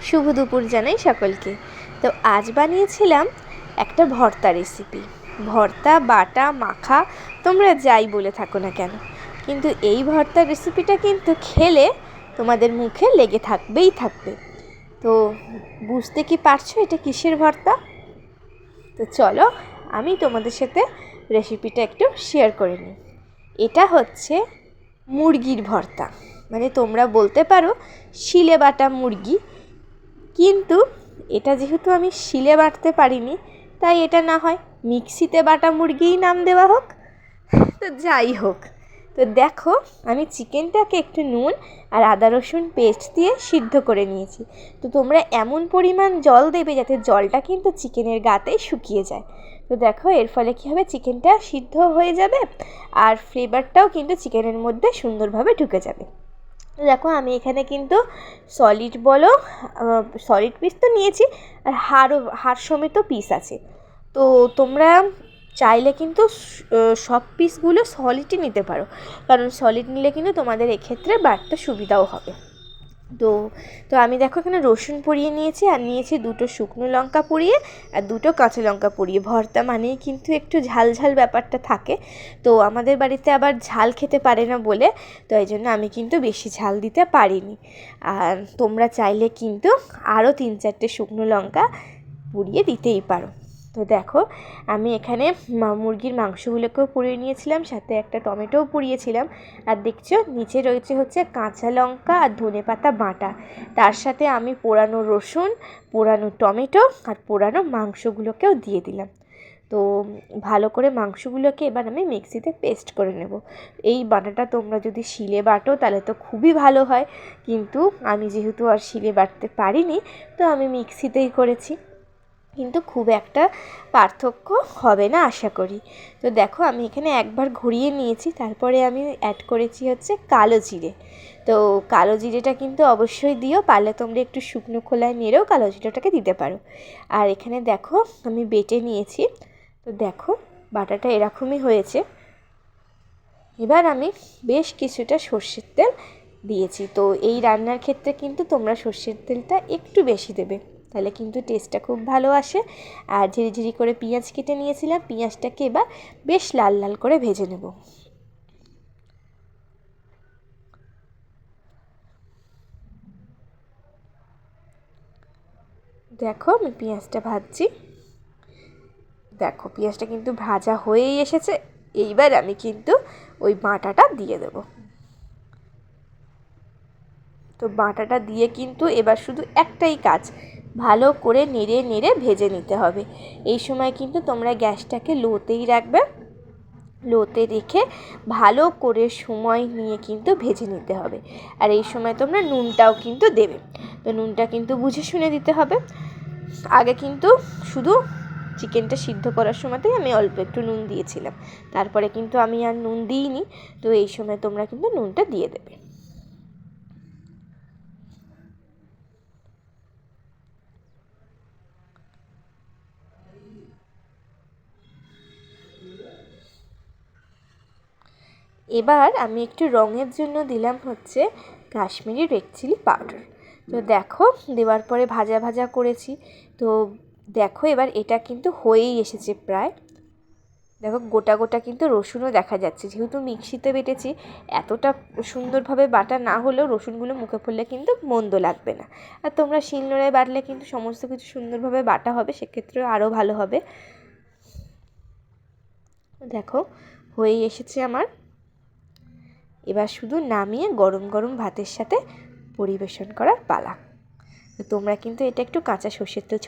শুভ দুপুর জানাই সকলকে। তো আজ বানিয়েছিলাম একটা ভর্তা রেসিপি। ভর্তা, বাটা, মাখা তোমরা যাই বলে থাকো না কেন, কিন্তু এই ভর্তার রেসিপিটা কিন্তু খেলে তোমাদের মুখে লেগে থাকবেই থাকবে। তো বুঝতে কি পারছো এটা কিসের ভর্তা? তো চলো আমি তোমাদের সাথে রেসিপিটা একটু শেয়ার করে নিই। এটা হচ্ছে মুরগির ভর্তা, মানে তোমরা বলতে পারো শিলে বাটা মুরগি, কিন্তু এটা যেহেতু আমি শিলে বাটতে পারিনি, তাই এটা না হয় মিক্সিতে বাটা মুরগিই নাম দেওয়া হোক। তো যাই হোক, তো দেখো আমি চিকেনটাকে একটু নুন আর আদা রসুন পেস্ট দিয়ে সিদ্ধ করে নিয়েছি। তো তোমরা এমন পরিমাণ জল দেবে যাতে জলটা কিন্তু চিকেনের গাতে শুকিয়ে যায়। তো দেখো এর ফলে কী হবে, চিকেনটা সিদ্ধ হয়ে যাবে আর ফ্লেভারটাও কিন্তু চিকেনের মধ্যে সুন্দরভাবে ঢুকে যাবে। দেখো আমি এখানে কিন্তু সলিড সলিড পিস তো নিয়েছি, আর হাড় সমেত পিস আছে। তো তোমরা চাইলে কিন্তু সব পিসগুলো সলিডই নিতে পারো, কারণ সলিড নিলে কিন্তু তোমাদের এক্ষেত্রে বাটতে সুবিধাও হবে। তো আমি দেখো এখানে রসুন পুড়িয়ে নিয়েছি, আর নিয়েছি 2টো শুকনো লঙ্কা পুড়িয়ে আর 2টো কাঁচা লঙ্কা পুড়িয়ে। ভর্তা মানেই কিন্তু একটু ঝাল ঝাল ব্যাপারটা থাকে, তো আমাদের বাড়িতে আবার ঝাল খেতে পারে না বলে, তো এই জন্য আমি কিন্তু বেশি ঝাল দিতে পারিনি। আর তোমরা চাইলে কিন্তু আরও 3-4টে শুকনো লঙ্কা পুড়িয়ে দিতেই পারো। তো দেখো আমি এখানে মুরগির মাংসগুলোকেও পুড়িয়ে নিয়েছিলাম, সাথে একটা টমেটোও পুড়িয়েছিলাম। আর দেখছো নিচে রয়েছে হচ্ছে কাঁচা লঙ্কা আর ধনেপাতা বাটা, তার সাথে আমি পোড়ানো রসুন, পোড়ানো টমেটো আর পোড়ানো মাংসগুলোকেও দিয়ে দিলাম। তো ভালো করে মাংসগুলোকে এবার আমি মিক্সিতে পেস্ট করে নেব। এই বাটাটা তোমরা যদি শিলে বাটো তাহলে তো খুবই ভালো হয়, কিন্তু আমি যেহেতু আর শিলে বাটতে পারিনি, তো আমি মিক্সিতেই করেছি, কিন্তু খুব একটা পার্থক্য হবে না আশা করি। তো দেখো আমি এখানে একবার ঘুরিয়ে নিয়েছি, তারপরে আমি অ্যাড করেছি হচ্ছে কালো জিরে। তো কালো জিরেটা কিন্তু অবশ্যই দিও, পারলে তোমরা একটু শুকনো খোলায় নেড়েও কালো জিরেটাকে দিতে পারো। আর এখানে দেখো আমি বেটে নিয়েছি। তো দেখো বাটাটা এরকমই হয়েছে। এবার আমি বেশ কিছুটা সর্ষের তেল দিয়েছি। তো এই রান্নার ক্ষেত্রে কিন্তু তোমরা সর্ষের তেলটা একটু বেশি দেবে, তাহলে কিন্তু টেস্টটা খুব ভালো আসে। আর ঝিরিঝিরি করে পেঁয়াজ কেটে নিয়েছিলাম, পেঁয়াজটাকে এবার বেশ লাল লাল করে ভেজে নেব। দেখো আমি পেঁয়াজটা ভাজছি, দেখো পেঁয়াজটা কিন্তু ভাজা হয়েই এসেছে। এইবার আমি কিন্তু ওই বাটাটা দিয়ে দেব। তো বাটাটা দিয়ে কিন্তু এবার শুধু একটাই কাজ, ভালো করে নেড়ে নেড়ে ভেজে নিতে হবে। এই সময় কিন্তু তোমরা গ্যাসটাকে লোতেই রাখবে, লোতে রেখে ভালো করে সময় নিয়ে কিন্তু ভেজে নিতে হবে। আর এই সময় তোমরা নুনটাও কিন্তু দেবে, তো নুনটা কিন্তু বুঝে শুনে দিতে হবে। আগে কিন্তু শুধু চিকেনটা সিদ্ধ করার সময়তেই আমি অল্প একটু নুন দিয়েছিলাম, তারপরে কিন্তু আমি আর নুন দিইনি। তো এই সময় তোমরা কিন্তু নুনটা দিয়ে দেবে। এবার আমি একটু রঙের জন্য দিলাম হচ্ছে কাশ্মীরি রেড চিলি পাউডার। তো দেখো দেওয়ার পরে ভাজা ভাজা করেছি। তো দেখো এবার এটা কিন্তু হয়েই এসেছে প্রায়। দেখো গোটা গোটা কিন্তু রসুনও দেখা যাচ্ছে, যেহেতু মিক্সিতে বেটেছি এতটা সুন্দরভাবে বাটা না হলেও রসুনগুলো মুখে পড়লে কিন্তু মন্দ লাগবে না। আর তোমরা শিলনোড়ায় বাটলে কিন্তু সমস্ত কিছু সুন্দরভাবে বাটা হবে, সেক্ষেত্রেও আরও ভালো হবে। দেখো হয়েই এসেছে আমার। এবার শুধু নামিয়ে গরম গরম ভাতের সাথে পরিবেশন করার পালা। তো তোমরা কিন্তু এটা একটু কাঁচা সর্ষের তেল